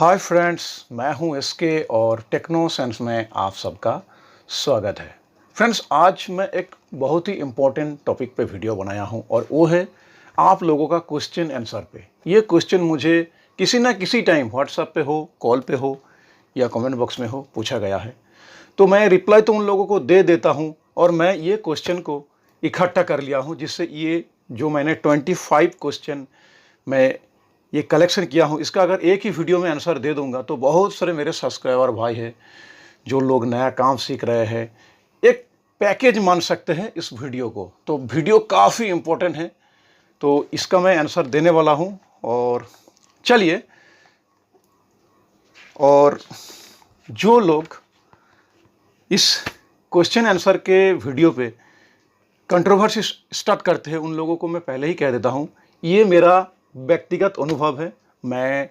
Hi friends, मैं हूं SK और टेक्नो सेंस में आप सबका स्वागत है। फ्रेंड्स, आज मैं एक बहुत ही इम्पोर्टेंट टॉपिक पे वीडियो बनाया हूं और वो है आप लोगों का क्वेश्चन आंसर पे। ये क्वेश्चन मुझे किसी ना किसी टाइम व्हाट्सएप पे हो, कॉल पे हो या कमेंट बॉक्स में हो पूछा गया है, तो मैं रिप्लाई तो उन लोगों को दे देता हूँ और मैं ये क्वेश्चन को इकट्ठा कर लिया हूँ, जिससे ये जो मैंने 25 क्वेश्चन मैं ये कलेक्शन किया हूँ, इसका अगर एक ही वीडियो में आंसर दे दूंगा तो बहुत सारे मेरे सब्सक्राइबर भाई हैं जो लोग नया काम सीख रहे हैं, एक पैकेज मान सकते हैं इस वीडियो को। तो वीडियो काफ़ी इम्पोर्टेंट है, तो इसका मैं आंसर देने वाला हूँ। और चलिए, और जो लोग इस क्वेश्चन आंसर के वीडियो पे कंट्रोवर्सी स्टार्ट करते हैं उन लोगों को मैं पहले ही कह देता हूँ, ये मेरा व्यक्तिगत अनुभव है। मैं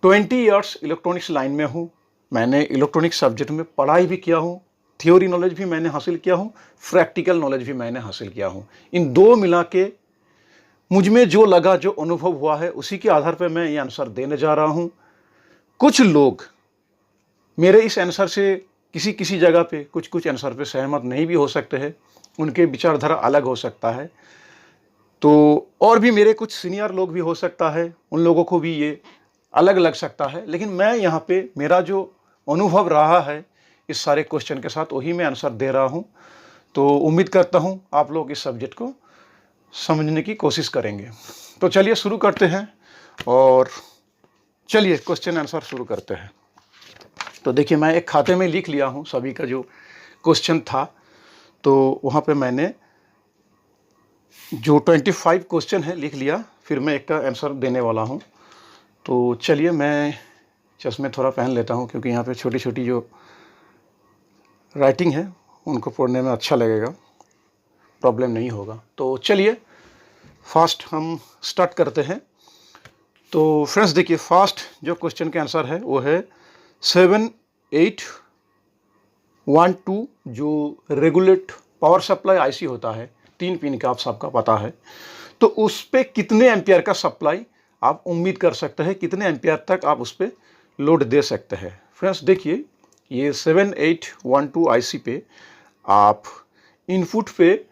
20 इयर्स इलेक्ट्रॉनिक्स लाइन में हूँ। मैंने इलेक्ट्रॉनिक्स सब्जेक्ट में पढ़ाई भी किया हूँ, थ्योरी नॉलेज भी मैंने हासिल किया हूँ, प्रैक्टिकल नॉलेज भी मैंने हासिल किया हूँ। इन दो मिला के मुझ में जो लगा, जो अनुभव हुआ है, उसी के आधार पर मैं ये आंसर देने जा रहा हूँ। कुछ लोग मेरे इस आंसर से किसी किसी जगह पे कुछ आंसर पे सहमत नहीं भी हो सकते हैं, उनके विचारधारा अलग हो सकता है। तो और भी मेरे कुछ सीनियर लोग भी हो सकता है, उन लोगों को भी ये अलग लग सकता है, लेकिन मैं यहाँ पे मेरा जो अनुभव रहा है इस सारे क्वेश्चन के साथ, वही मैं आंसर दे रहा हूँ। तो उम्मीद करता हूँ आप लोग इस सब्जेक्ट को समझने की कोशिश करेंगे। तो चलिए शुरू करते हैं और चलिए क्वेश्चन आंसर शुरू करते हैं। तो देखिए, मैं एक खाते में लिख लिया हूँ सभी का जो क्वेश्चन था, तो वहाँ पे मैंने जो 25 क्वेश्चन है लिख लिया, फिर मैं एक का आंसर देने वाला हूँ। तो चलिए, मैं चश्मे थोड़ा पहन लेता हूँ क्योंकि यहाँ पे छोटी छोटी जो राइटिंग है उनको पढ़ने में अच्छा लगेगा, प्रॉब्लम नहीं होगा। तो चलिए फास्ट हम स्टार्ट करते हैं। तो फ्रेंड्स देखिए, फास्ट जो क्वेश्चन का आंसर है वो है 7812, जो रेगुलेट पावर सप्लाई आईसी होता है, 3 पिन का, आप सबका पता है। तो उस पर कितने एम्पियर का सप्लाई आप उम्मीद कर सकते हैं, कितने एम्पियर तक आप उस पर लोड दे सकते हैं। फ्रेंड्स देखिए, ये 7812 आईसी पे आप इनपुट पे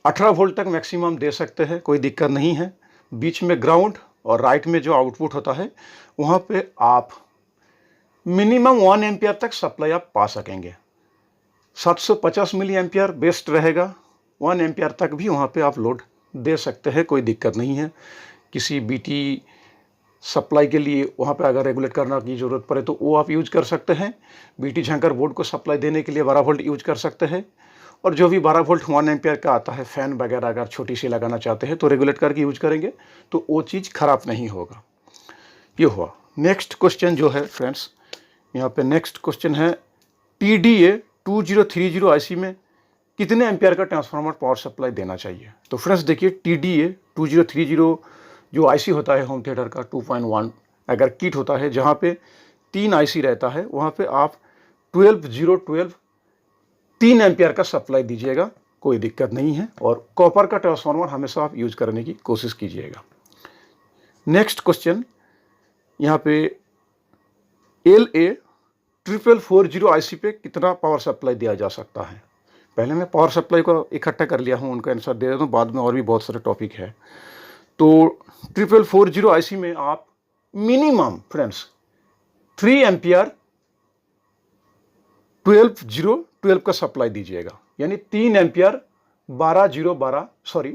18 वोल्ट तक मैक्सिमम दे सकते हैं, कोई दिक्कत नहीं है। बीच में ग्राउंड और राइट में जो आउटपुट होता है वहाँ पे आप मिनिमम 1 एम्पियर तक सप्लाई आप पा सकेंगे। 750 मिली एम्पियर बेस्ट रहेगा, 1 एम्पियर तक भी वहाँ पे आप लोड दे सकते हैं, कोई दिक्कत नहीं है। किसी बीटी सप्लाई के लिए वहाँ पे अगर रेगुलेट करना की ज़रूरत पड़े तो वो आप यूज कर सकते हैं। बीटी झंकर बोर्ड को सप्लाई देने के लिए 12 वोल्ट यूज कर सकते हैं, और जो भी 12 वोल्ट 1 एम्पियर का आता है, फैन वगैरह अगर छोटी सी लगाना चाहते हैं तो रेगुलेट करके यूज करेंगे, तो वो चीज़ खराब नहीं होगा। ये हुआ। नेक्स्ट क्वेश्चन जो है फ्रेंड्स, यहाँ पे नेक्स्ट क्वेश्चन है TDA 2030 आईसी में कितने एम्पियर का ट्रांसफार्मर पावर सप्लाई देना चाहिए। तो फ्रेंड्स देखिए, TDA 2030 जो आईसी होता है होम थिएटर का 2.1 अगर किट होता है, जहाँ पे 3 आईसी रहता है, वहाँ पे आप 12012 3 एम्पियर का सप्लाई दीजिएगा, कोई दिक्कत नहीं है। और कॉपर का ट्रांसफार्मर हमेशा आप यूज करने की कोशिश कीजिएगा। नेक्स्ट क्वेश्चन यहाँ पे LA 4440 आईसी पे कितना पावर सप्लाई दिया जा सकता है। पहले मैं पावर सप्लाई को इकट्ठा कर लिया हूँ, उनका आंसर दे देता हूँ, बाद में और भी बहुत सारे टॉपिक है। तो 4440 आईसी में आप मिनिमम फ्रेंड्स 3 एम्पियर 12 का सप्लाई दीजिएगा, यानी 3 एम्पियर 12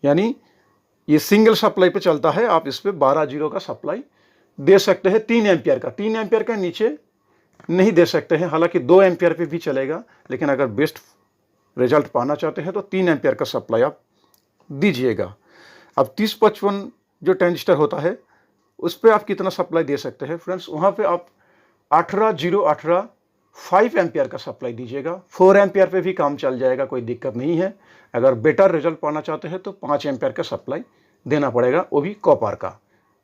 यानी ये सिंगल सप्लाई पे चलता है, आप इस पे 12 का सप्लाई दे सकते हैं 3 एम्पियर का। 3 एम्पियर का नीचे नहीं दे सकते हैं, हालांकि 2 एम्पियर पे भी चलेगा, लेकिन अगर बेस्ट रिजल्ट पाना चाहते हैं तो 3 एम्पियर का सप्लाई आप दीजिएगा। अब 3055 जो ट्रांजिस्टर होता है उस पर आप कितना सप्लाई दे सकते हैं फ्रेंड्स, वहाँ पे आप 18018 5 एम्पियर का सप्लाई दीजिएगा। 4 एम्पियर पे भी काम चल जाएगा, कोई दिक्कत नहीं है। अगर बेटर रिजल्ट पाना चाहते हैं तो 5 एम्पियर का सप्लाई देना पड़ेगा, वो भी कॉपर का।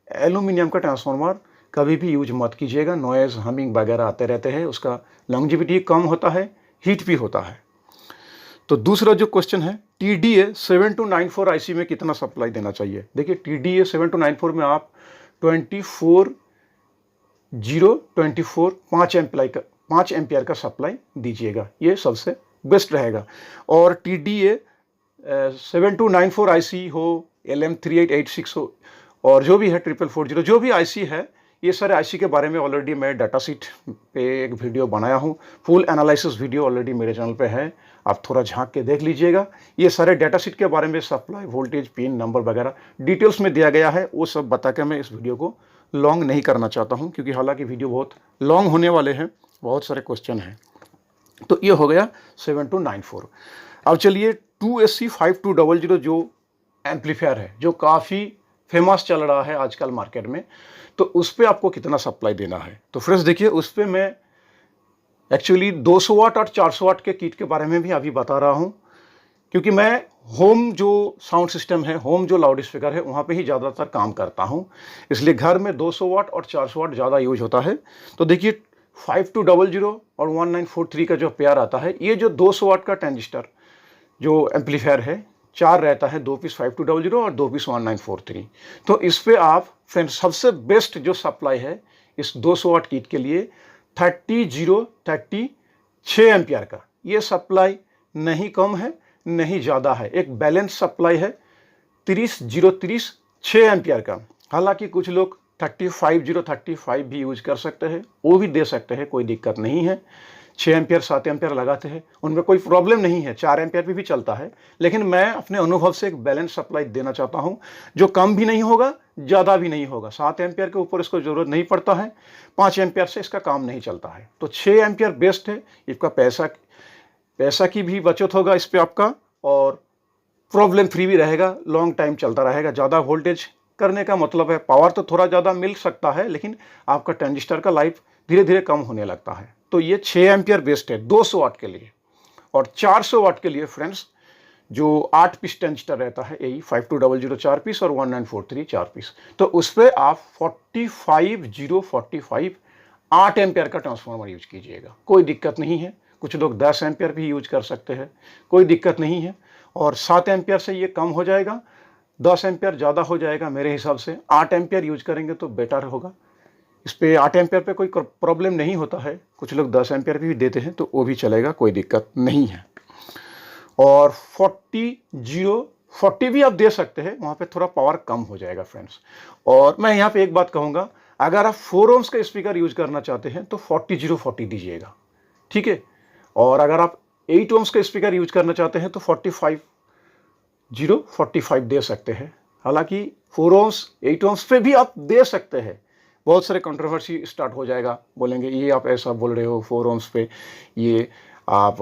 एल्यूमिनियम का ट्रांसफार्मर कभी भी यूज मत कीजिएगा, नॉइज़ हमिंग वगैरह आते रहते हैं, उसका लॉन्जिविटी कम होता है, हीट भी होता है। तो दूसरा जो क्वेश्चन है, TDA 7294 आईसी में कितना सप्लाई देना चाहिए। देखिए, TDA 7294 में आप 24 5 एम्पियर का सप्लाई दीजिएगा, ये सबसे बेस्ट रहेगा। और TDA 7294 IC हो, LM3886 हो, और जो भी है 4440 जो भी IC है, ये सारे IC के बारे में ऑलरेडी मैं डाटा शीट पे एक वीडियो बनाया हूँ। फुल एनालिसिस वीडियो ऑलरेडी मेरे चैनल पे है, आप थोड़ा झांक के देख लीजिएगा। ये सारे डाटा शीट के बारे में सप्लाई वोल्टेज, पिन नंबर वगैरह डिटेल्स में दिया गया है। वो सब बता के मैं इस वीडियो को लॉन्ग नहीं करना चाहता हूँ, क्योंकि हालांकि वीडियो बहुत लॉन्ग होने वाले हैं, बहुत सारे क्वेश्चन हैं। तो ये हो गया 7294। अब चलिए 2SC5200 जो एम्पलीफायर है, जो काफ़ी फेमस चल रहा है आजकल मार्केट में, तो उस पर आपको कितना सप्लाई देना है। तो फ्रेंड्स देखिए, उस पर मैं एक्चुअली 200 वाट और 400 वाट के किट के बारे में भी अभी बता रहा हूँ, क्योंकि मैं होम जो साउंड सिस्टम है, होम जो लाउड स्पीकर है, वहाँ पे ही ज़्यादातर काम करता हूँ, इसलिए घर में 200 वाट और 400 वाट ज़्यादा यूज होता है। तो देखिए 5200 और 1943 का जो पेयर आता है, ये जो 200 वाट का ट्रांजिस्टर जो एम्पलीफायर है, 4 रहता है, 2 पीस 5200 और 2 पीस 1943। तो इस पे आप फ्रेंड्स सबसे बेस्ट जो सप्लाई है इस 200 वाट किट के लिए 6 एम्पियर का, ये सप्लाई नहीं कम है नहीं ज़्यादा है, एक बैलेंस सप्लाई है 6 एम्पियर का। हालांकि कुछ लोग 35 भी यूज कर सकते हैं, वो भी दे सकते हैं, कोई दिक्कत नहीं है। 6 एम्पियर 7 एम्पियर लगाते हैं, उनमें कोई प्रॉब्लम नहीं है, 4 एम्पियर पे भी चलता है। लेकिन मैं अपने अनुभव से एक बैलेंस सप्लाई देना चाहता हूं, जो कम भी नहीं होगा, ज़्यादा भी नहीं होगा। 7 एम्पियर के ऊपर इसको ज़रूरत नहीं पड़ता है, 5 एम्पियर से इसका काम नहीं चलता है। तो 6 एम्पियर बेस्ट है, इसका पैसा की भी बचत होगा इस पर आपका, और प्रॉब्लम फ्री भी रहेगा, लॉन्ग टाइम चलता रहेगा। ज़्यादा वोल्टेज करने का मतलब है पावर तो थोड़ा ज़्यादा मिल सकता है, लेकिन आपका ट्रांजिस्टर का लाइफ धीरे धीरे कम होने लगता है। तो ये 6 एम्पियर बेस्ट है 200 वाट के लिए। और 400 वाट के लिए फ्रेंड्स जो 8 पीस ट्रांजिस्टर रहता है, यही 5200 4 पीस और 1943 4 पीस, तो उस पर आप 45045 8 एम्पियर का ट्रांसफार्मर यूज कीजिएगा, कोई दिक्कत नहीं है। कुछ लोग 10 एम्पियर भी यूज कर सकते हैं, कोई दिक्कत नहीं है। और 7 एम्पियर से ये कम हो जाएगा, 10 एम्पियर ज़्यादा हो जाएगा मेरे हिसाब से। 8 एम्पियर यूज करेंगे तो बेटर होगा। इस पे 8 एम्पियर पे कोई प्रॉब्लम नहीं होता है, कुछ लोग 10 एम्पियर भी देते हैं तो वो भी चलेगा, कोई दिक्कत नहीं है। और 40 भी आप दे सकते हैं, वहाँ पे थोड़ा पावर कम हो जाएगा फ्रेंड्स। और मैं यहाँ पे एक बात कहूँगा, अगर आप 4 ohms का स्पीकर यूज करना चाहते हैं तो 40 दीजिएगा, ठीक है। और अगर आप 8 ohms का स्पीकर यूज करना चाहते हैं तो 45 दे सकते हैं। हालांकि 4 ohms 8 ohms पे भी आप दे सकते हैं, बहुत सारे कंट्रोवर्सी स्टार्ट हो जाएगा, बोलेंगे ये आप ऐसा बोल रहे हो, 4 ohms पे ये आप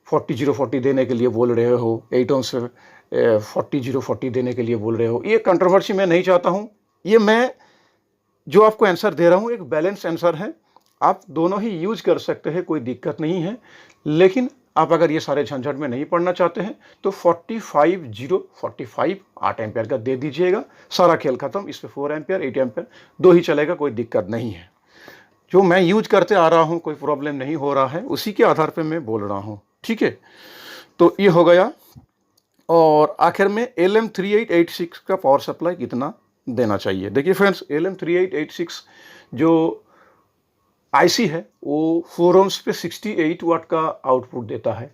40 देने के लिए बोल रहे हो, 8 ohms पे 40 देने के लिए बोल रहे हो। ये कंट्रोवर्सी मैं नहीं चाहता हूँ। ये मैं जो आपको आंसर दे रहा हूँ एक बैलेंस आंसर है, आप दोनों ही यूज कर सकते हैं, कोई दिक्कत नहीं है। लेकिन आप अगर ये सारे झंझट में नहीं पड़ना चाहते हैं तो 45 8 एम्पियर का दे दीजिएगा, सारा खेल खत्म। इस पे 4 एम्पियर 8 एम्पियर दो ही चलेगा, कोई दिक्कत नहीं है। जो मैं यूज करते आ रहा हूँ, कोई प्रॉब्लम नहीं हो रहा है, उसी के आधार पे मैं बोल रहा हूँ, ठीक है। तो ये हो गया। और आखिर में LM3886 का पावर सप्लाई कितना देना चाहिए। देखिए फ्रेंड्स, LM3886 जो IC है वो 4 ohms पे 68 वाट का आउटपुट देता है,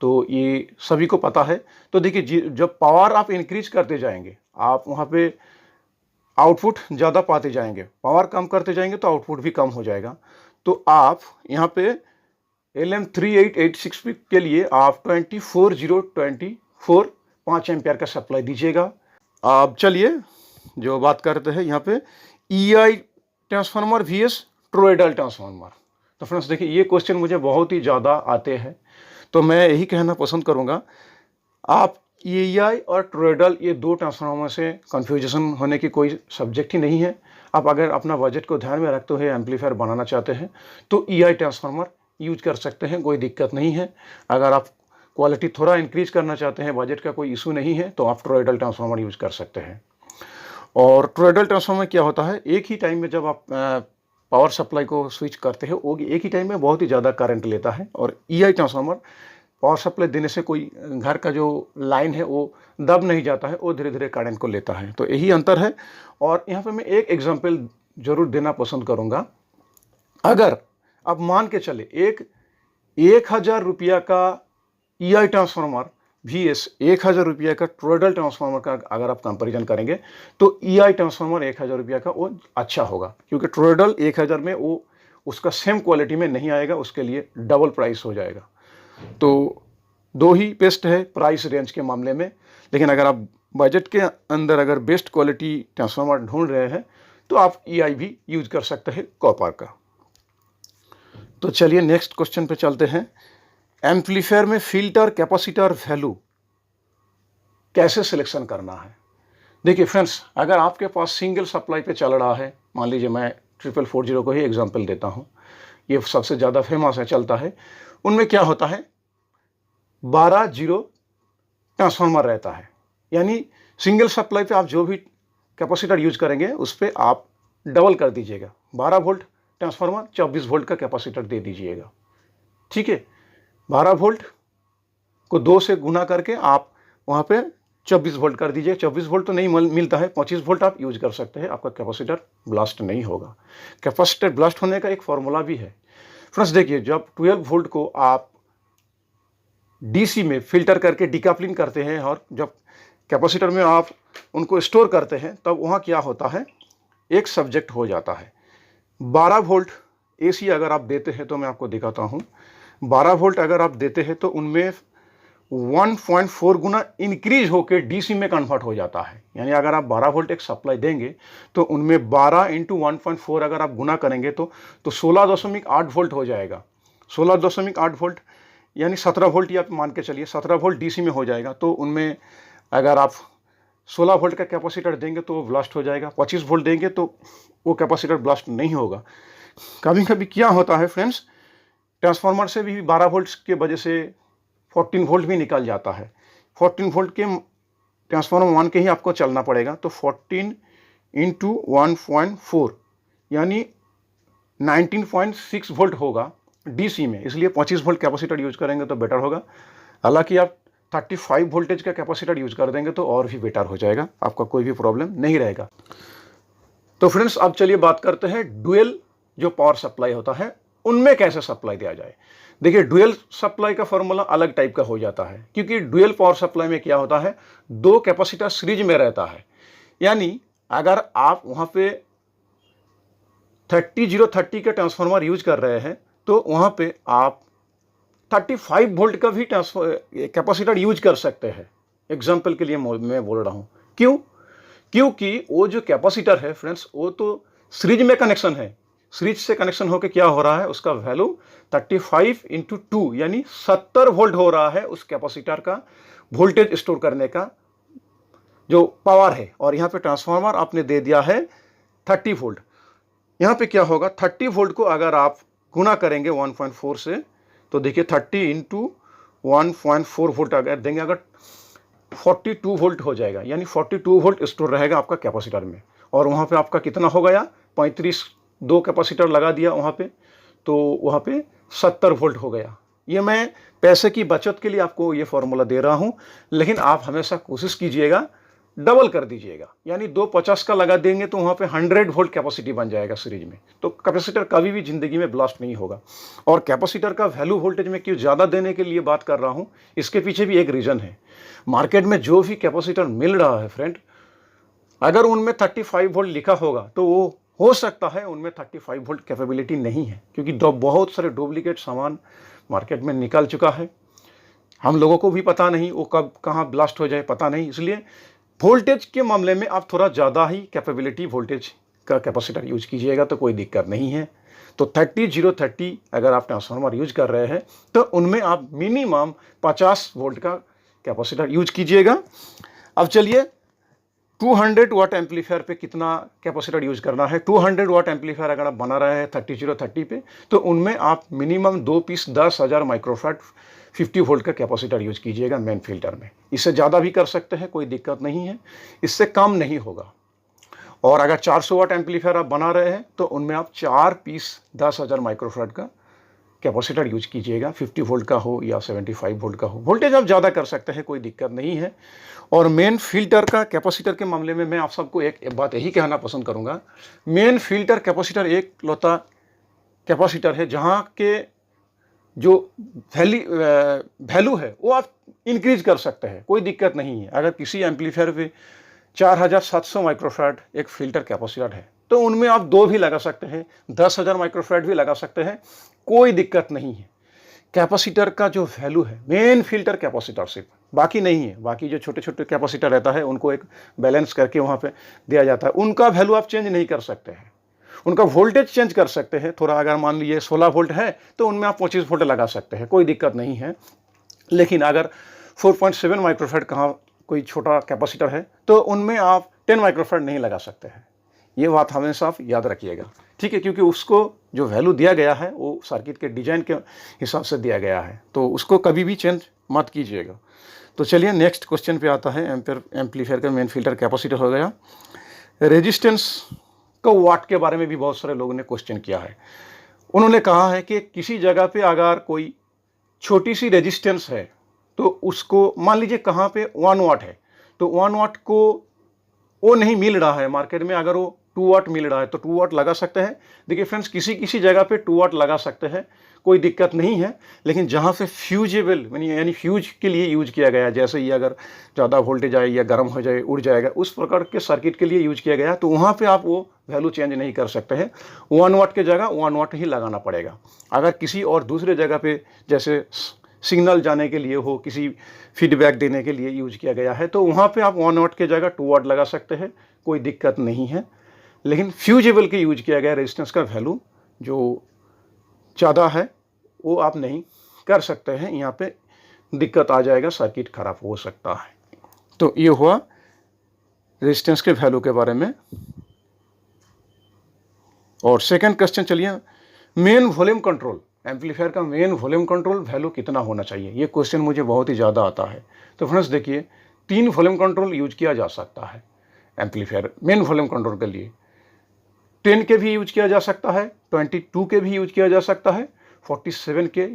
तो ये सभी को पता है। तो देखिए, जब पावर आप इंक्रीज करते जाएंगे, आप वहाँ पे आउटपुट ज़्यादा पाते जाएंगे, पावर कम करते जाएंगे तो आउटपुट भी कम हो जाएगा। तो आप यहाँ पे LM3886 के लिए आप 24 5 एम्पियर का सप्लाई दीजिएगा। अब चलिए जो बात करते हैं यहाँ पे EI transformer VS toroidal transformer. तो फ्रेंड्स देखिए, ये क्वेश्चन मुझे बहुत ही ज़्यादा आते हैं, तो मैं यही कहना पसंद करूँगा, आप EI और टोरॉइडल ये दो ट्रांसफार्मर से कन्फ्यूजन होने की कोई सब्जेक्ट ही नहीं है। आप अगर अपना बजट को ध्यान में रखते हुए एम्पलीफायर बनाना चाहते हैं तो EI ट्रांसफार्मर यूज कर सकते हैं, कोई दिक्कत नहीं है। अगर आप क्वालिटी थोड़ा इंक्रीज करना चाहते हैं, बजट का कोई इशू नहीं है, तो आप टोरॉइडल ट्रांसफार्मर यूज कर सकते हैं। और टोरॉइडल ट्रांसफार्मर क्या होता है, एक ही टाइम में जब आप पावर सप्लाई को स्विच करते हैं, वो एक ही टाइम में बहुत ही ज़्यादा करंट लेता है। और EI ट्रांसफार्मर पावर सप्लाई देने से कोई घर का जो लाइन है वो दब नहीं जाता है, वो धीरे धीरे करंट को लेता है। तो यही अंतर है। और यहाँ पे मैं एक एग्जांपल जरूर देना पसंद करूँगा। अगर अब मान के चले 1000 रुपया का EI ट्रांसफार्मर VS 1000 रुपया का टोरॉइडल ट्रांसफार्मर का अगर आप कंपैरिजन करेंगे तो EI ट्रांसफार्मर 1000 रुपया का वो अच्छा होगा, क्योंकि टोरॉइडल 1000 में वो उसका सेम क्वालिटी में नहीं आएगा, उसके लिए डबल प्राइस हो जाएगा। तो दो ही बेस्ट है प्राइस रेंज के मामले में। लेकिन अगर आप बजट के अंदर अगर बेस्ट क्वालिटी ट्रांसफार्मर ढूंढ रहे हैं तो आप EI भी यूज कर सकते हैं कॉपर का। तो चलिए नेक्स्ट क्वेश्चन पे चलते हैं। एम्पलीफायर में फिल्टर कैपेसिटर वैल्यू कैसे सिलेक्शन करना है। देखिए फ्रेंड्स, अगर आपके पास सिंगल सप्लाई पे चल रहा है, मान लीजिए मैं 4440 को ही एग्जांपल देता हूँ, ये सबसे ज़्यादा फेमस है, चलता है। उनमें क्या होता है, 12 जीरो ट्रांसफार्मर रहता है, यानी सिंगल सप्लाई पे आप जो भी कैपेसिटर यूज करेंगे उस पर आप डबल कर दीजिएगा। 12 वोल्ट ट्रांसफार्मर 24 वोल्ट का कैपेसिटर दे दीजिएगा, ठीक है। 12 वोल्ट को 2 से गुना करके आप वहाँ पे 24 वोल्ट कर दीजिए। 24 वोल्ट तो नहीं मिलता है, 25 वोल्ट आप यूज कर सकते हैं, आपका कैपेसिटर ब्लास्ट नहीं होगा। कैपेसिटर ब्लास्ट होने का एक फॉर्मूला भी है फ्रेंड्स। देखिए, जब 12 वोल्ट को आप DC में फिल्टर करके डिकपलिंग करते हैं और जब कैपेसिटर में आप उनको स्टोर करते हैं, तब वहाँ क्या होता है, एक सब्जेक्ट हो जाता है। 12 वोल्ट AC अगर आप देते हैं तो मैं आपको दिखाता हूँ। 12 वोल्ट अगर आप देते हैं तो उनमें 1.4 गुना इंक्रीज होकर DC में कन्वर्ट हो जाता है। यानी अगर आप 12 वोल्ट एक सप्लाई देंगे तो उनमें 12 × 1.4 अगर आप गुना करेंगे तो 16.8 वोल्ट हो जाएगा। 16.8 वोल्ट यानी 17 वोल्ट ही आप मान के चलिए, 17 वोल्ट DC में हो जाएगा। तो उनमें अगर आप 16 वोल्ट का कैपेसिटर देंगे तो वो ब्लास्ट हो जाएगा। 25 वोल्ट देंगे तो वो कैपेसिटर ब्लास्ट नहीं होगा। कभी कभी क्या होता है फ्रेंड्स, ट्रांसफार्मर से भी 12 वोल्ट के वजह से 14 वोल्ट भी निकल जाता है। 14 वोल्ट के ट्रांसफार्मर मान के ही आपको चलना पड़ेगा। तो 14 × 1.4 यानी 19.6 वोल्ट होगा DC में, इसलिए 25 वोल्ट कैपेसिटर यूज करेंगे तो बेटर होगा। हालांकि आप 35 वोल्टेज का कैपेसिटर यूज कर देंगे तो और भी बेटर हो जाएगा, आपका कोई भी प्रॉब्लम नहीं रहेगा। तो फ्रेंड्स, अब चलिए बात करते हैं डुअल जो पावर सप्लाई होता है उनमें कैसे सप्लाई दिया जाए। देखिए, डुअल सप्लाई का फॉर्मूला अलग टाइप का हो जाता है, क्योंकि डुअल पावर सप्लाई में क्या होता है, 2 कैपेसिटर सीरीज में रहता है। यानी अगर आप वहाँ पे 3030 का ट्रांसफार्मर यूज कर रहे हैं तो वहाँ पे आप 35 वोल्ट का भी कैपेसिटर यूज कर सकते हैं। एग्जाम्पल के लिए मैं बोल रहा हूँ, क्योंकि वो जो कैपेसिटर है फ्रेंड्स, वो तो सीरीज में कनेक्शन है। सीरीज से कनेक्शन होकर क्या हो रहा है, उसका वैल्यू 35 × 2 यानी 70 वोल्ट हो रहा है। उस कैपेसिटर का वोल्टेज स्टोर करने का जो पावर है, और यहाँ पे ट्रांसफार्मर आपने दे दिया है 30 वोल्ट। यहाँ पे क्या होगा, 30 वोल्ट को अगर आप गुना करेंगे 1.4 से, तो देखिए 30 × 1.4 वोल्ट अगर देंगे, अगर 42 वोल्ट हो जाएगा। यानी 42 वोल्ट स्टोर रहेगा आपका कैपेसिटर में। और वहाँ पे आपका कितना हो गया, 35, 2 कैपेसिटर लगा दिया वहाँ पे, तो वहाँ पे 70 वोल्ट हो गया। ये मैं पैसे की बचत के लिए आपको ये फॉर्मूला दे रहा हूँ, लेकिन आप हमेशा कोशिश कीजिएगा डबल कर दीजिएगा। यानी 250 का लगा देंगे तो वहाँ पे 100 वोल्ट कैपेसिटी बन जाएगा सीरीज में। तो कैपेसिटर कभी भी ज़िंदगी में ब्लास्ट नहीं होगा। और कैपेसिटर का वैल्यू वोल्टेज में क्यों ज़्यादा देने के लिए बात कर रहा हूँ, इसके पीछे भी एक रीज़न है। मार्केट में जो भी कैपेसिटर मिल रहा है फ्रेंड, अगर उनमें 35 वोल्ट लिखा होगा तो वो हो सकता है उनमें 35 वोल्ट कैपेबिलिटी नहीं है, क्योंकि बहुत सारे डुप्लीकेट सामान मार्केट में निकल चुका है। हम लोगों को भी पता नहीं वो कब कहाँ ब्लास्ट हो जाए, पता नहीं। इसलिए वोल्टेज के मामले में आप थोड़ा ज़्यादा ही कैपेबिलिटी वोल्टेज का कैपेसिटर यूज कीजिएगा तो कोई दिक्कत नहीं है। तो 3030 अगर आप ट्रांसफार्मर यूज कर रहे हैं तो उनमें आप मिनिमम 50 वोल्ट का कैपेसिटर यूज कीजिएगा। अब चलिए 200 वाट एम्पलीफायर पे कितना कैपेसिटर यूज करना है। 200 वाट एम्पलीफायर अगर आप बना रहे हैं 3030 पे, तो उनमें आप मिनिमम 2 पीस 10,000 माइक्रोफैराड 50 वोल्ट का कैपेसिटर यूज कीजिएगा मेन फिल्टर में। इससे ज़्यादा भी कर सकते हैं, कोई दिक्कत नहीं है, इससे कम नहीं होगा। और अगर 400 वाट एम्पलीफायर आप बना रहे हैं तो उनमें आप 4 पीस 10,000 माइक्रोफैराड का कैपेसिटर यूज कीजिएगा, 50 वोल्ट का हो या 75 वोल्ट का हो। वोल्टेज आप ज़्यादा कर सकते हैं, कोई दिक्कत नहीं है। और मेन फिल्टर का कैपेसिटर के मामले में मैं आप सबको एक बात यही कहना पसंद करूँगा, मेन फिल्टर कैपेसिटर एक लौता कैपेसिटर है जहाँ के जो वैल्यू है वो आप इंक्रीज कर सकते हैं, कोई दिक्कत नहीं है। अगर किसी एम्पलीफायर पे 4700 माइक्रोफैराड एक फिल्टर कैपेसिटर है तो उनमें आप 2 भी लगा सकते हैं, 10,000 माइक्रोफैराड भी लगा सकते हैं, कोई दिक्कत नहीं है। कैपेसिटर का जो वैल्यू है मेन फिल्टर कैपेसिटर सिर्फ, बाकी नहीं है। बाकी जो छोटे छोटे कैपेसिटर रहता है उनको एक बैलेंस करके वहाँ पे दिया जाता है, उनका वैल्यू आप चेंज नहीं कर सकते हैं। उनका वोल्टेज चेंज कर सकते हैं थोड़ा, अगर मान लीजिए 16 वोल्ट है तो उनमें आप 25 वोल्ट लगा सकते हैं, कोई दिक्कत नहीं है। लेकिन अगर 4.7 माइक्रोफैराड कहाँ कोई छोटा कैपेसिटर है तो उनमें आप 10 माइक्रोफैराड नहीं लगा सकते हैं। ये बात हमेशा आप याद रखिएगा, ठीक है, क्योंकि उसको जो वैल्यू दिया गया है वो सर्किट के डिजाइन के हिसाब से दिया गया है, तो उसको कभी भी चेंज मत कीजिएगा। तो चलिए नेक्स्ट क्वेश्चन पे आता है। एम्पलीफायर का मेन फिल्टर कैपेसिटर हो गया। रेजिस्टेंस को वाट के बारे में भी बहुत सारे लोगों ने क्वेश्चन किया है। उन्होंने कहा है कि किसी जगह पे अगर कोई छोटी सी रेजिस्टेंस है तो उसको मान लीजिए कहाँ पे 1 वाट है, तो 1 वाट को वो नहीं मिल रहा है मार्केट में, अगर वो 2 वाट मिल रहा है तो 2 वाट लगा सकते हैं। देखिए फ्रेंड्स, किसी किसी जगह पे 2 वाट लगा सकते हैं, कोई दिक्कत नहीं है। लेकिन जहाँ से फ्यूजेबल यानी फ्यूज के लिए यूज किया गया, जैसे ये अगर ज़्यादा वोल्टेज आए या गर्म हो जाए उड़ जाएगा, उस प्रकार के सर्किट के लिए यूज किया गया, तो वहाँ पे आप वो वैल्यू चेंज नहीं कर सकते हैं। 1 वाट के जगह 1 वाट ही लगाना पड़ेगा। अगर किसी और दूसरे जगह पे जैसे सिग्नल जाने के लिए हो, किसी फीडबैक देने के लिए यूज किया गया है, तो वहाँ पे आप 1 वाट के जगह 2 वाट लगा सकते हैं, कोई दिक्कत नहीं है। लेकिन फ्यूजेबल के यूज किया गया रेजिस्टेंस का वैल्यू जो ज़्यादा है वो आप नहीं कर सकते हैं, यहाँ पे दिक्कत आ जाएगा, सर्किट खराब हो सकता है। तो ये हुआ रेजिस्टेंस के वैल्यू के बारे में। और सेकंड क्वेश्चन चलिए, मेन वॉल्यूम कंट्रोल, एम्पलीफायर का मेन वॉल्यूम कंट्रोल वैल्यू कितना होना चाहिए, ये क्वेश्चन मुझे बहुत ही ज़्यादा आता है। तो फ्रेंड्स देखिए, 3 वॉल्यूम कंट्रोल यूज किया जा सकता है एम्पलीफायर मेन वॉल्यूम कंट्रोल के लिए। 10 के भी यूज किया जा सकता है, 22 के भी यूज किया जा सकता है, 47 के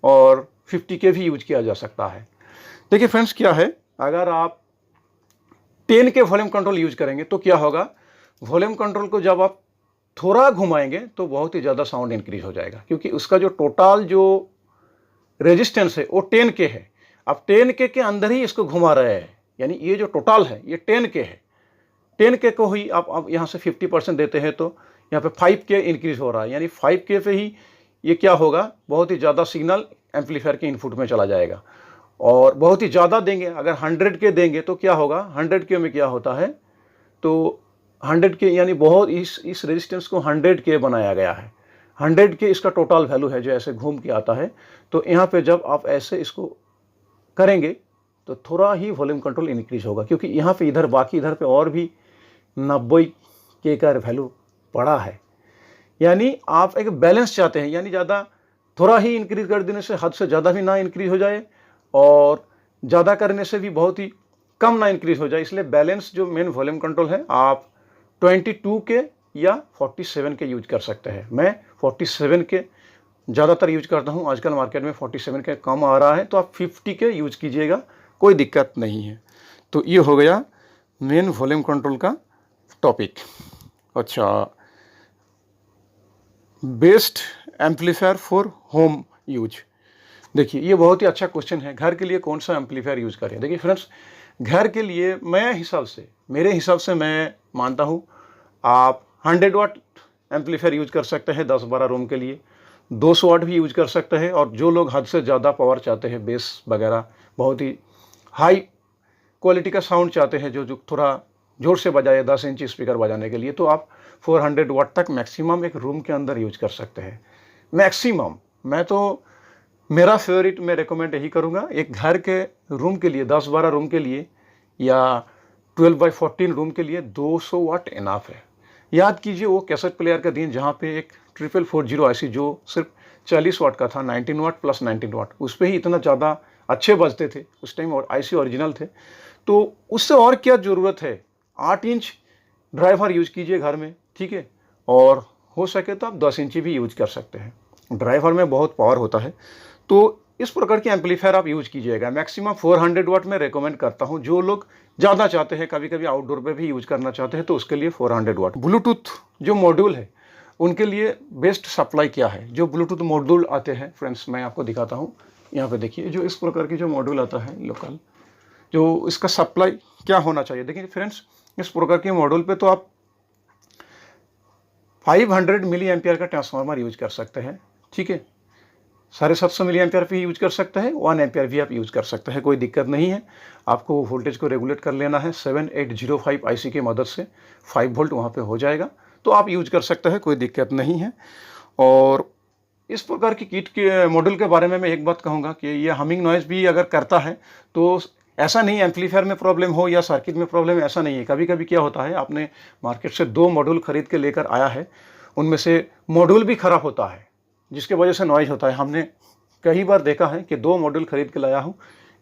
और 50 के भी यूज किया जा सकता है। देखिए फ्रेंड्स, क्या है, अगर आप 10 के वॉल्यूम कंट्रोल यूज करेंगे तो क्या होगा, वॉल्यूम कंट्रोल को जब आप थोड़ा घुमाएंगे तो बहुत ही ज़्यादा साउंड इंक्रीज हो जाएगा, क्योंकि उसका जो टोटल जो रेजिस्टेंस है वो 10 के है। अब 10 के अंदर ही इसको घुमा रहे हैं, यानी ये जो टोटल है ये 10 के है। 10 के को ही आप यहाँ से 50% देते हैं तो यहाँ पे 5 के इंक्रीज हो रहा है, यानी 5 के पे ही ये क्या होगा, बहुत ही ज़्यादा सिग्नल एम्पलीफायर के इनपुट में चला जाएगा। और बहुत ही ज़्यादा देंगे, अगर 100 के देंगे तो क्या होगा, 100 के में क्या होता है, तो 100 के यानी बहुत इस रेजिस्टेंस को 100 के बनाया गया है। 100 के इसका टोटल वैल्यू है जो ऐसे घूम के आता है। तो यहाँ पे जब आप ऐसे इसको करेंगे तो थोड़ा ही वॉल्यूम कंट्रोल इंक्रीज होगा, क्योंकि यहाँ पे इधर बाकी इधर पे और भी 90 के का वैल्यू पड़ा है। यानी आप एक बैलेंस चाहते हैं, यानी ज़्यादा थोड़ा ही इंक्रीज कर देने से हद से ज़्यादा भी ना इंक्रीज हो जाए और ज़्यादा करने से भी बहुत ही कम ना इंक्रीज हो जाए। इसलिए बैलेंस जो मेन वॉल्यूम कंट्रोल है आप 22 के या 47 के यूज कर सकते हैं। मैं 47 के ज़्यादातर यूज करता हूँ, आजकल मार्केट में 47 के कम आ रहा है, तो आप 50 के यूज कीजिएगा, कोई दिक्कत नहीं है। तो ये हो गया मेन वॉल्यूम कंट्रोल का टॉपिक। अच्छा, best amplifier for home use. देखिए ये बहुत ही अच्छा क्वेश्चन है, घर के लिए कौन सा एम्पलीफायर यूज करें। देखिए फ्रेंड्स, घर के लिए मेरे हिसाब से मैं मानता हूँ आप 100 वाट एम्पलीफायर यूज कर सकते हैं 10-12 रूम के लिए, 200 वाट भी यूज कर सकते हैं। और जो लोग हद से ज़्यादा पावर चाहते हैं, बेस वगैरह बहुत ही हाई क्वालिटी का साउंड चाहते हैं, जो थोड़ा जोर से बजाए 10 इंच स्पीकर बजाने के लिए, तो आप 400 वाट तक मैक्सिमम एक रूम के अंदर यूज कर सकते हैं, मैक्सिमम। मेरा फेवरेट मैं रिकमेंड यही करूँगा, एक घर के रूम के लिए 10-12 रूम के लिए या 12x14 रूम के लिए 200 वाट इनाफ है। याद कीजिए वो कैसेट प्लेयर का दिन जहाँ पे एक 4440 आईसी जो सिर्फ 40 वाट का था, 19 वाट प्लस 19 वाट, उस पर ही इतना ज़्यादा अच्छे बजते थे उस टाइम, और आईसी ओरिजिनल थे। तो उससे और क्या ज़रूरत है, 8 इंच ड्राइवर यूज कीजिए घर में, ठीक है, और हो सके तो आप 10 इंची भी यूज कर सकते हैं। ड्राइवर में बहुत पावर होता है। तो इस प्रकार की एम्पलीफायर आप यूज कीजिएगा। मैक्सिमम 400 वाट में रेकमेंड करता हूँ। जो लोग ज़्यादा चाहते हैं, कभी कभी आउटडोर पे भी यूज करना चाहते हैं, तो उसके लिए 400 वाट। ब्लूटूथ जो मॉड्यूल है उनके लिए बेस्ट सप्लाई क्या है? जो ब्लूटूथ मॉड्यूल आते हैं फ्रेंड्स, मैं आपको दिखाता हूँ। यहाँ पे देखिए, जो इस प्रकार की जो मॉड्यूल आता है लोकल, जो इसका सप्लाई क्या होना चाहिए। देखिए फ्रेंड्स, इस प्रकार के मॉड्यूल पे तो आप 500 मिली एम्पियर का ट्रांसफार्मर यूज कर सकते हैं, ठीक है। 750 मिली एम्पियर भी यूज कर सकते हैं, 1 एम्पियर भी आप यूज कर सकते हैं, कोई दिक्कत नहीं है। आपको वोल्टेज को रेगुलेट कर लेना है 7805 आईसी की मदद से, 5 वोल्ट वहाँ पे हो जाएगा, तो आप यूज कर सकते हैं, कोई दिक्कत नहीं है। और इस प्रकार की किट के मॉडल के बारे में मैं एक बात कहूँगा कि ये हमिंग नॉइज़ भी अगर करता है तो ऐसा नहीं एम्पलीफायर में प्रॉब्लम हो या सर्किट में प्रॉब्लम, ऐसा नहीं है। कभी कभी क्या होता है, आपने मार्केट से 2 मॉड्यूल खरीद के लेकर आया है, उनमें से मॉड्यूल भी ख़राब होता है, जिसके वजह से नॉइज़ होता है। हमने कई बार देखा है कि 2 मॉड्यूल खरीद के लाया हूँ,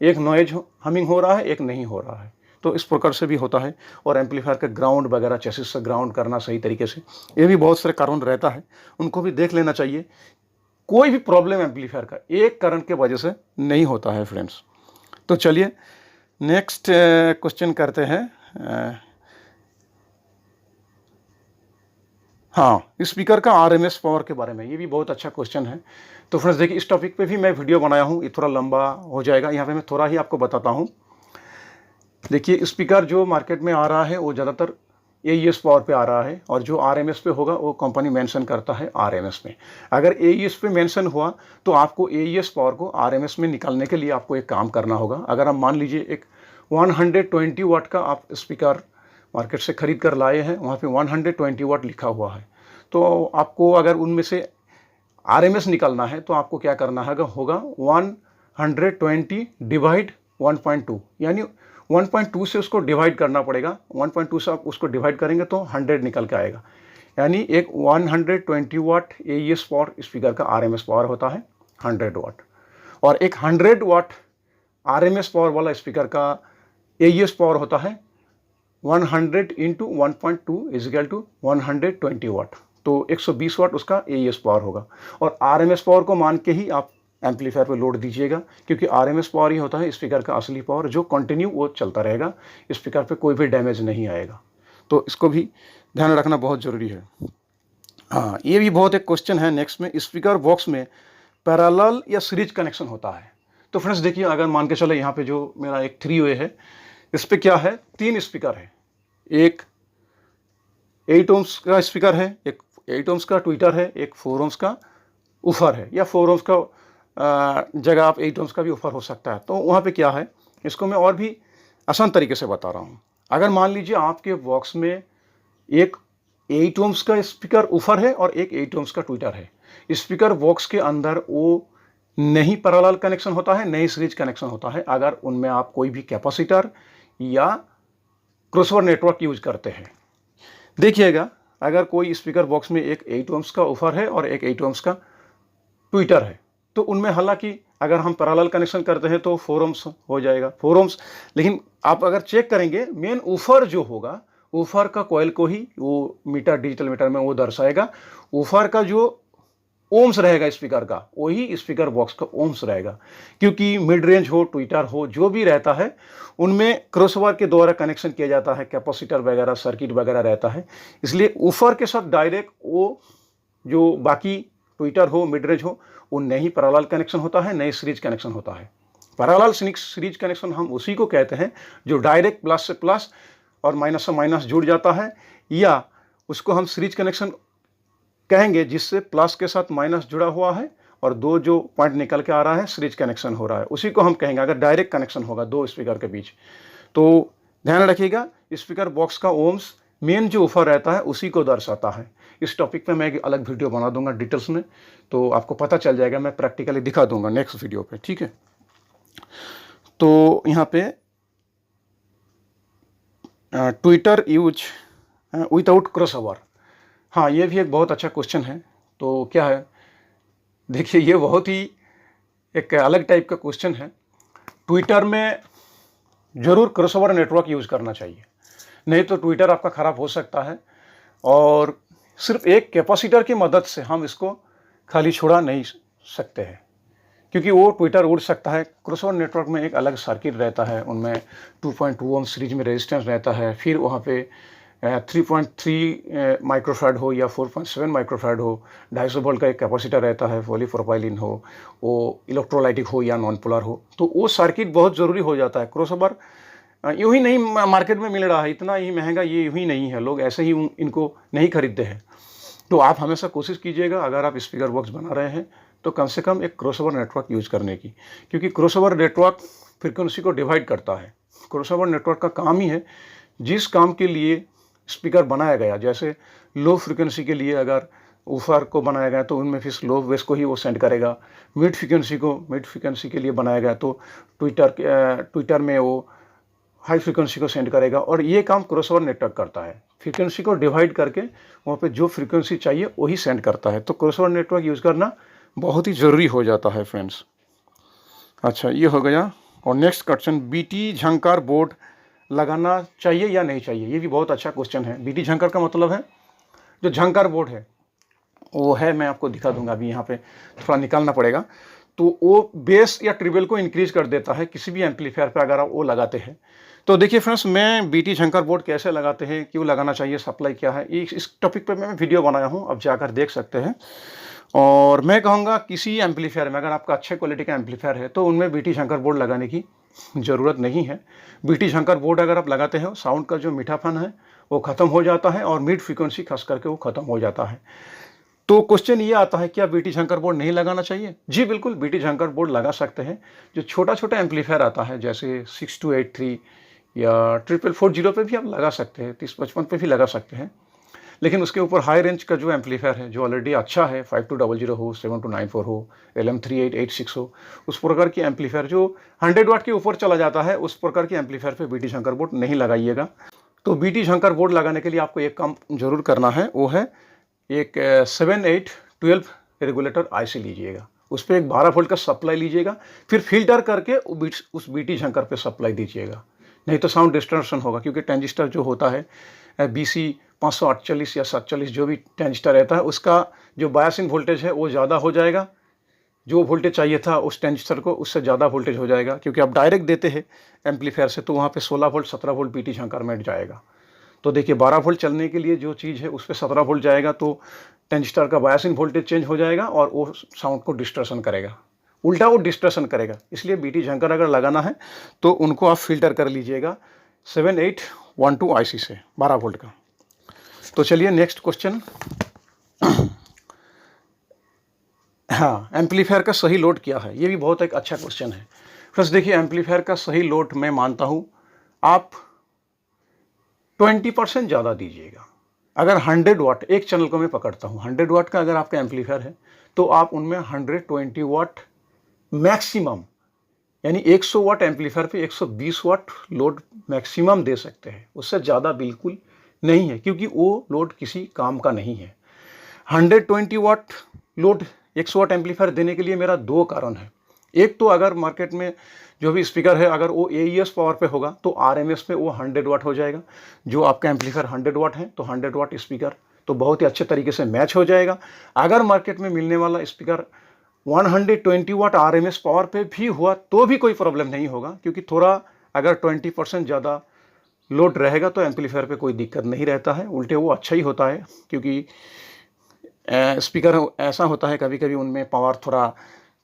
एक नॉइज़ हमिंग हो रहा है, एक नहीं हो रहा है, तो इस प्रकार से भी होता है। और एम्पलीफायर का ग्राउंड वगैरह, चेसिस से ग्राउंड करना सही तरीके से, ये भी बहुत सारे कारण रहता है, उनको भी देख लेना चाहिए। कोई भी प्रॉब्लम एम्पलीफायर का एक करंट के वजह से नहीं होता है फ्रेंड्स। तो चलिए नेक्स्ट क्वेश्चन करते हैं। हाँ, स्पीकर का आरएमएस पावर के बारे में, ये भी बहुत अच्छा क्वेश्चन है। तो फ्रेंड्स देखिए, इस टॉपिक पे भी मैं वीडियो बनाया हूँ, ये थोड़ा लंबा हो जाएगा, यहाँ पे मैं थोड़ा ही आपको बताता हूँ। देखिए, स्पीकर जो मार्केट में आ रहा है वो ज़्यादातर एईएस पावर पे आ रहा है, और जो आरएमएस पे होगा वो कंपनी मेंशन करता है आरएमएस में। अगर एईएस पे मेंशन हुआ तो आपको एईएस पावर को आरएमएस में निकालने के लिए आपको एक काम करना होगा। अगर आप मान लीजिए एक 120 वाट का आप स्पीकर मार्केट से खरीद कर लाए हैं, वहाँ पे 120 वाट लिखा हुआ है, तो आपको अगर उनमें से आरएमएस निकालना है तो आपको क्या करना होगा 120 डिवाइड 1.2, यानी 1.2 से उसको डिवाइड करना पड़ेगा। 1.2 से आप उसको डिवाइड करेंगे तो 100 निकल के आएगा। यानी एक 120 वाट एईएस पावर स्पीकर का आरएमएस पावर होता है 100 वाट, और एक 100 वाट आरएमएस पावर वाला स्पीकर का एईएस पावर होता है 100 इंटू 1.2 इजिकल टू 120 वाट, तो 120 वाट उसका एईएस पावर होगा। और आरएमएस पावर को मान के ही आप एम्पलीफायर पे लोड दीजिएगा, क्योंकि आरएमएस पावर ही होता है स्पीकर का असली पावर, जो कंटिन्यू वो चलता रहेगा, स्पीकर पे कोई भी डैमेज नहीं आएगा। तो इसको भी ध्यान रखना बहुत ज़रूरी है। हाँ, ये भी बहुत एक क्वेश्चन है नेक्स्ट में, स्पीकर बॉक्स में पैरेलल या सीरीज कनेक्शन होता है। तो फ्रेंड्स देखिए, अगर मान के चले यहाँ पे जो मेरा एक 3 वे है, इस पर क्या है, 3 स्पीकर है, एक 8 ohms का स्पीकर है, एक 8 ohms का ट्विटर है, एक 4 ohms का ऊफर है, या 4 ohms का जगह आप 8 ohms का भी ऊफर हो सकता है। तो वहाँ पे क्या है, इसको मैं और भी आसान तरीके से बता रहा हूँ। अगर मान लीजिए आपके बॉक्स में एक 8 ohms का स्पीकर ऊफर है और एक 8 ohms का ट्विटर है, स्पीकर बॉक्स के अंदर वो नहीं पैरेलल कनेक्शन होता है, नहीं सीरीज कनेक्शन होता है, अगर उनमें आप कोई भी कैपेसिटर या क्रॉसओवर नेटवर्क यूज करते हैं। देखिएगा, अगर कोई स्पीकर बॉक्स में एक 8 ohms का ऊफर है और एक 8 ohms का ट्विटर है, तो उनमें हालांकि अगर हम पैरेलल कनेक्शन करते हैं तो 4 ohms हो जाएगा, 4 ohms। लेकिन आप अगर चेक करेंगे, मेन ऊफर जो होगा, ऊफर का कॉइल को ही वो मीटर, डिजिटल मीटर में वो दर्शाएगा। ऊफर का जो ओम्स रहेगा स्पीकर का, वही स्पीकर बॉक्स का ओम्स रहेगा, क्योंकि मिड रेंज हो, ट्विटर हो, जो भी रहता है उनमें क्रॉसओवर के द्वारा कनेक्शन किया जाता है, कैपेसिटर वगैरह, सर्किट वगैरह रहता है। इसलिए ऊफर के साथ डायरेक्ट वो जो बाकी ट्विटर हो, मिड रेंज हो, वो नहीं पैरेलल कनेक्शन होता है, नहीं सीरीज कनेक्शन होता है। पैरेलल सीरीज कनेक्शन हम उसी को कहते हैं जो डायरेक्ट प्लस से प्लस और माइनस से माइनस जुड़ जाता है, या उसको हम सीरीज कनेक्शन कहेंगे जिससे प्लस के साथ माइनस जुड़ा हुआ है और दो जो पॉइंट निकल के आ रहा है सीरीज कनेक्शन हो रहा है, उसी को हम कहेंगे अगर डायरेक्ट कनेक्शन होगा दो स्पीकर के बीच। तो ध्यान रखिएगा, स्पीकर बॉक्स का ओम्स मेन जो ऊपर रहता है उसी को दर्शाता है। इस टॉपिक पे मैं एक अलग वीडियो बना दूंगा डिटेल्स में, तो आपको पता चल जाएगा, मैं प्रैक्टिकली दिखा दूंगा नेक्स्ट वीडियो पे, ठीक है। तो यहाँ पे ट्विटर यूज विदाउट क्रॉसओवर, हाँ ये भी एक बहुत अच्छा क्वेश्चन है। तो क्या है, देखिए ये बहुत ही एक अलग टाइप का क्वेश्चन है। ट्विटर में ज़रूर क्रॉसओवर नेटवर्क यूज़ करना चाहिए, नहीं तो ट्विटर आपका ख़राब हो सकता है। और सिर्फ एक कैपेसिटर की मदद से हम इसको खाली छुड़ा नहीं सकते हैं, क्योंकि वो ट्विटर उड़ सकता है। क्रॉसओवर नेटवर्क में एक अलग सर्किट रहता है, उनमें 2.2 ओम सीरीज में रेजिस्टेंस रहता है, फिर वहाँ पे 3.3 माइक्रोफैराड हो या 4.7 माइक्रोफैराड हो, 250 वोल्ट का एक कैपेसिटर रहता है, पॉलीप्रोपाइलिन हो, वो इलेक्ट्रोलाइटिक हो या नॉन पोलर हो, तो वो सर्किट बहुत ज़रूरी हो जाता है। क्रॉसओवर यूँ ही नहीं मार्केट में मिल रहा है, इतना ही महंगा ये यूँ ही नहीं है, लोग ऐसे ही इनको नहीं खरीदते हैं। तो आप हमेशा कोशिश कीजिएगा, अगर आप स्पीकर बॉक्स बना रहे हैं तो कम से कम एक क्रॉसओवर नेटवर्क यूज़ करने की, क्योंकि क्रॉसओवर नेटवर्क फ्रीक्वेंसी को डिवाइड करता है। क्रॉसओवर नेटवर्क का काम ही है, जिस काम के लिए स्पीकर बनाया गया, जैसे लो फ्रीक्वेंसी के लिए अगर ऊफर को बनाया गया तो उनमें फिर लो बेस को ही वो सेंड करेगा, मिड फ्रीक्वेंसी के लिए बनाया गया तो ट्विटर में वो हाई फ्रीक्वेंसी को सेंड करेगा, और ये काम क्रॉसओवर नेटवर्क करता है, फ्रीक्वेंसी को डिवाइड करके वहाँ पे जो फ्रीक्वेंसी चाहिए वही सेंड करता है। तो क्रॉसओवर नेटवर्क यूज़ करना बहुत ही ज़रूरी हो जाता है फ्रेंड्स। अच्छा, ये हो गया। और नेक्स्ट क्वेश्चन, बीटी झंकार बोर्ड लगाना चाहिए या नहीं चाहिए? ये भी बहुत अच्छा क्वेश्चन है। बीटी झंकार का मतलब है जो झंकार बोर्ड है वो है, मैं आपको दिखा दूंगा, अभी यहाँ पे थोड़ा निकालना पड़ेगा। तो वो बेस या ट्रिबल को इंक्रीज कर देता है किसी भी एम्पलीफायर पे अगर आप वो लगाते हैं। तो देखिए फ्रेंड्स, मैं बीटी झंकार बोर्ड कैसे लगाते हैं, क्यों लगाना चाहिए, सप्लाई क्या है, इस टॉपिक पे मैं वीडियो बनाया हूँ, अब जाकर देख सकते हैं। और मैं कहूँगा किसी एम्पलीफायर में अगर आपका अच्छे क्वालिटी का एम्पलीफायर है तो उनमें बीटी झंकार बोर्ड लगाने की ज़रूरत नहीं है। बीटी झंकार बोर्ड अगर आप लगाते हैं, साउंड का जो मीठापन है वो ख़त्म हो जाता है और मिड फ्रीक्वेंसी खास करके वो ख़त्म हो जाता है। तो क्वेश्चन ये आता है, क्या बीटी झंकार बोर्ड नहीं लगाना चाहिए? जी बिल्कुल, बीटी झंकार बोर्ड लगा सकते हैं। जो छोटा छोटा एम्पलीफायर आता है जैसे 6283 या 4440 पे भी आप लगा सकते हैं, 3055 पे भी लगा सकते हैं। लेकिन उसके ऊपर हाई रेंज का जो एम्पलीफायर है जो ऑलरेडी अच्छा है, 5200 हो, 7294 हो, LM3886 हो, उस प्रकार की एम्पलीफायर जो 100 वाट के ऊपर चला जाता है, उस प्रकार की एम्पलीफायर पे बीटी झंकार बोर्ड नहीं लगाइएगा। तो बीटी झंकार बोर्ड लगाने के लिए आपको एक काम जरूर करना है, वो है एक 7812 रेगुलेटर आईसी लीजिएगा, उस पर एक 12 वोल्ट का सप्लाई लीजिएगा, फिर फिल्टर करके उस बीटी झंकार पे सप्लाई दीजिएगा, नहीं तो साउंड डिस्टॉर्शन होगा। क्योंकि ट्रांजिस्टर जो होता है BC 548 या 740 जो भी ट्रांजिस्टर रहता है, उसका जो बायसिंग वोल्टेज है वो ज़्यादा हो जाएगा, जो वोल्टेज चाहिए था उस ट्रांजिस्टर को उससे ज़्यादा वोल्टेज हो जाएगा। क्योंकि आप डायरेक्ट देते हैं एम्पलीफायर से, तो वहाँ पे 16 वोल्ट 17 वोल्ट बीटी झंकार में जाएगा। तो देखिए 12 वोल्ट चलने के लिए जो चीज़ है उस पर 17 वोल्ट जाएगा, तो ट्रांजिस्टर का बायसिंग वोल्टेज चेंज हो जाएगा और वो साउंड को डिस्टॉर्शन करेगा, उल्टा वो डिस्टॉर्शन करेगा। इसलिए बीटी झंकार अगर लगाना है तो उनको आप फिल्टर कर लीजिएगा 7812 IC से 12 वोल्ट का। तो चलिए नेक्स्ट क्वेश्चन। हाँ, एम्पलीफायर का सही लोड क्या है? ये भी बहुत एक अच्छा क्वेश्चन है। फ्रेंड्स देखिए, एम्पलीफायर का सही लोड मैं मानता हूँ आप 20% ज़्यादा दीजिएगा। अगर 100 वाट, एक चैनल को मैं पकड़ता हूँ, 100 वाट का अगर आपका एम्पलीफायर है तो आप उनमें 120 वाट मैक्सिमम, यानी 100 वाट एम्पलीफायर पे 120 वाट लोड मैक्सिमम दे सकते हैं, उससे ज़्यादा बिल्कुल नहीं है, क्योंकि वो लोड किसी काम का नहीं है। 120 वाट लोड 100 वाट एम्पलीफायर देने के लिए मेरा दो कारण है। एक तो अगर मार्केट में जो भी स्पीकर है अगर वो AES पावर पे होगा तो RMS पे वो 100 वाट हो जाएगा। जो आपका एम्पलीफायर 100 वाट है तो 100 वाट स्पीकर तो बहुत ही अच्छे तरीके से मैच हो जाएगा। अगर मार्केट में मिलने वाला स्पीकर 120 वाट RMS पावर पे भी हुआ तो भी कोई प्रॉब्लम नहीं होगा, क्योंकि थोड़ा अगर 20% ज़्यादा लोड रहेगा तो एम्पलीफायर पे कोई दिक्कत नहीं रहता है, उल्टे वो अच्छा ही होता है। क्योंकि स्पीकर ऐसा होता है कभी कभी उनमें पावर थोड़ा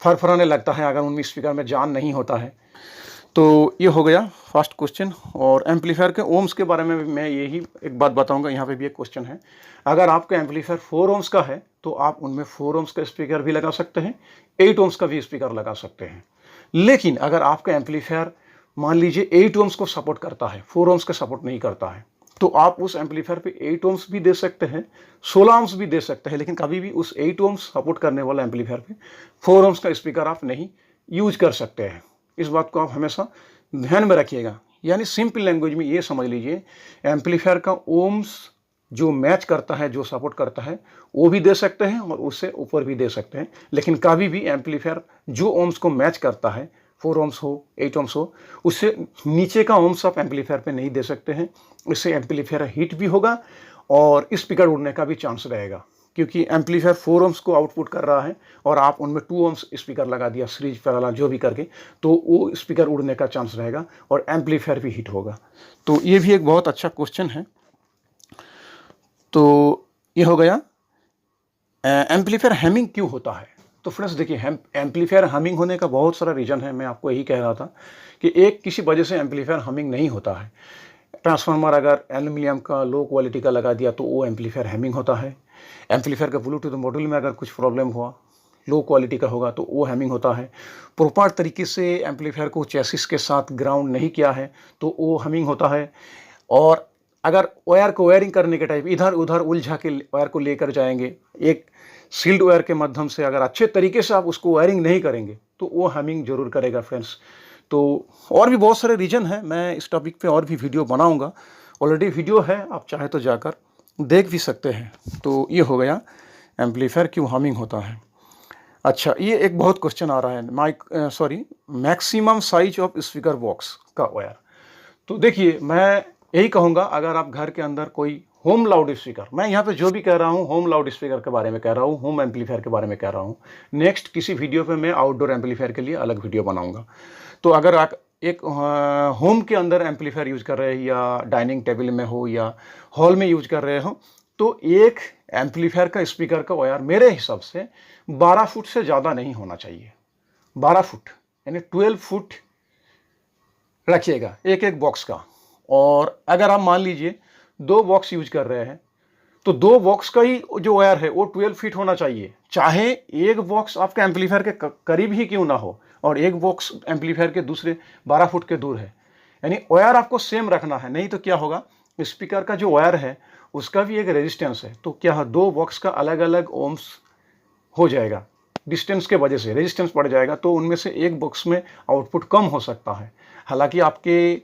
फरफराने लगता है अगर उनमें स्पीकर में जान नहीं होता है। तो ये हो गया फर्स्ट क्वेश्चन। और एम्पलीफायर के ओम्स के बारे में मैं यही एक बात बताऊंगा, यहाँ पे भी एक क्वेश्चन है। अगर आपका एम्पलीफायर 4 ओम्स का है तो आप उनमें 4 ओम्स का स्पीकर भी लगा सकते हैं, 8 ओम्स का भी स्पीकर लगा सकते हैं। लेकिन अगर आपका एम्पलीफायर मान लीजिए 8 ओम्स को सपोर्ट करता है, 4 ओम्स का सपोर्ट नहीं करता है, तो आप उस एम्पलीफायर पे 8 ओम्स भी दे सकते हैं, 16 ओम्स भी दे सकते हैं, लेकिन कभी भी उस 8 ओम्स सपोर्ट करने वाला एम्पलीफायर पे 4 ओम्स का स्पीकर आप नहीं यूज कर सकते हैं। इस बात को आप हमेशा ध्यान में रखिएगा। यानी सिंपल लैंग्वेज में ये समझ लीजिए, एम्पलीफायर का ओम्स जो मैच करता है, जो सपोर्ट करता है, वो भी दे सकते हैं और उससे ऊपर भी दे सकते हैं, लेकिन कभी भी एम्पलीफायर जो ओम्स को मैच करता है, 4 ओम्स हो 8 ओम्स हो, उससे नीचे का ओम्स आप एम्पलीफायर पे नहीं दे सकते हैं। इससे एम्पलीफायर हीट भी होगा और स्पीकर उड़ने का भी चांस रहेगा। क्योंकि एम्पलीफायर 4 ohms को आउटपुट कर रहा है और आप उनमें 2 ohms स्पीकर लगा दिया सीरीज पैरेलल जो भी करके, तो वो स्पीकर उड़ने का चांस रहेगा और एम्पलीफायर भी हिट होगा। तो ये भी एक बहुत अच्छा क्वेश्चन है। तो ये हो गया एम्पलीफायर हैमिंग क्यों होता है। तो फ्रेंड्स देखिए, एम्पलीफायर हमिंग होने का बहुत सारा रीज़न है। मैं आपको यही कह रहा था कि एक किसी वजह से एम्पलीफायर हमिंग नहीं होता है। ट्रांसफार्मर अगर एल्यूमिनियम का लो क्वालिटी का लगा दिया तो वो एम्पलीफायर हैमिंग होता है। एम्पलीफायर का ब्लूटूथ मॉड्यूल में अगर कुछ प्रॉब्लम हुआ, लो क्वालिटी का होगा तो वो हैमिंग होता है। प्रॉपर तरीके से एम्पलीफायर को चेसिस के साथ ग्राउंड नहीं किया है तो वो हमिंग होता है। और अगर वायर को वायरिंग करने के टाइम इधर उधर उलझा के वायर को लेकर जाएंगे, एक सील्ड वायर के माध्यम से अगर अच्छे तरीके से आप उसको वायरिंग नहीं करेंगे तो वो हमिंग जरूर करेगा फ्रेंड्स। तो और भी बहुत सारे रीज़न हैं, मैं इस टॉपिक पे और भी वीडियो बनाऊंगा। ऑलरेडी वीडियो है, आप चाहे तो जाकर देख भी सकते हैं। तो ये हो गया एम्पलीफायर क्यों हमिंग होता है। अच्छा, ये एक बहुत क्वेश्चन आ रहा है, maximum size of speaker box का वायर। तो देखिए, मैं यही कहूँगा, अगर आप घर के अंदर कोई होम लाउड स्पीकर, मैं यहाँ पे जो भी कह रहा हूँ होम लाउड स्पीकर के बारे में कह रहा हूँ, होम एम्पलीफायर के बारे में कह रहा हूँ। नेक्स्ट किसी वीडियो पे मैं आउटडोर एम्पलीफायर के लिए अलग वीडियो बनाऊंगा। तो अगर आप एक होम के अंदर एम्पलीफायर यूज कर रहे हैं या डाइनिंग टेबल में हो या हॉल में यूज कर रहे हो, तो एक एम्पलीफायर का स्पीकर का वायर मेरे हिसाब से 12 फुट से ज़्यादा नहीं होना चाहिए। 12 फुट यानी 12 फुट रखिएगा एक एक बॉक्स का। और अगर आप मान लीजिए 2 बॉक्स यूज कर रहे हैं तो 2 बॉक्स का ही जो वायर है वो 12 फीट होना चाहिए। चाहे एक बॉक्स आपके एम्पलीफायर के करीब ही क्यों ना हो और एक बॉक्स एम्पलीफायर के दूसरे 12 फुट के दूर है, यानी वायर आपको सेम रखना है। नहीं तो क्या होगा, स्पीकर का जो वायर है उसका भी एक रेजिस्टेंस है, तो क्या 2 बॉक्स का अलग अलग ओम्स हो जाएगा, डिस्टेंस के वजह से रेजिस्टेंस बढ़ जाएगा, तो उनमें से एक बॉक्स में आउटपुट कम हो सकता है। हालांकि आपके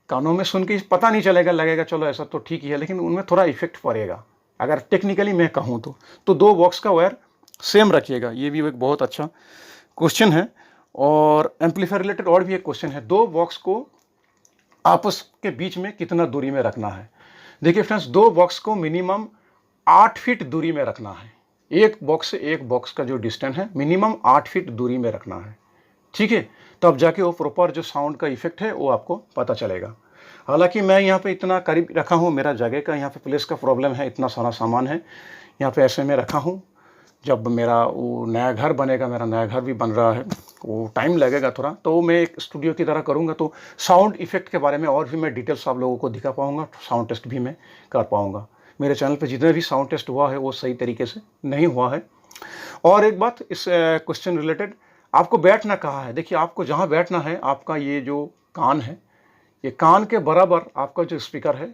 कानों में सुन के पता नहीं चलेगा, लगेगा चलो ऐसा तो ठीक ही है, लेकिन उनमें थोड़ा इफेक्ट पड़ेगा अगर टेक्निकली मैं कहूँ तो 2 बॉक्स का वायर सेम रखिएगा। ये भी एक बहुत अच्छा क्वेश्चन है। और एम्पलीफायर रिलेटेड और भी एक क्वेश्चन है, 2 बॉक्स को आपस के बीच में कितना दूरी में रखना है। देखिए फ्रेंड्स, 2 बॉक्स को मिनिमम 8 फीट दूरी में रखना है। एक बॉक्स से एक बॉक्स का जो डिस्टेंस है मिनिमम 8 फीट दूरी में रखना है, ठीक है। तब जाके वो प्रॉपर जो साउंड का इफेक्ट है वो आपको पता चलेगा। हालांकि मैं यहाँ पे इतना करीब रखा हूँ, मेरा जगह का यहाँ पे प्लेस का प्रॉब्लम है, इतना सारा सामान है यहाँ पे ऐसे में रखा हूँ। जब मेरा वो नया घर बनेगा, मेरा नया घर भी बन रहा है, वो टाइम लगेगा थोड़ा, तो मैं एक स्टूडियो की तरह करूँगा, तो साउंड इफेक्ट के बारे में और भी मैं डिटेल्स आप लोगों को दिखा पाऊँगा, साउंड टेस्ट भी मैं कर पाऊँगा। मेरे चैनल पे जितने भी साउंड टेस्ट हुआ है वो सही तरीके से नहीं हुआ है। और एक बात इस क्वेश्चन रिलेटेड, आपको बैठना कहाँ है। देखिए, आपको जहाँ बैठना है, आपका ये जो कान है, ये कान के बराबर आपका जो स्पीकर है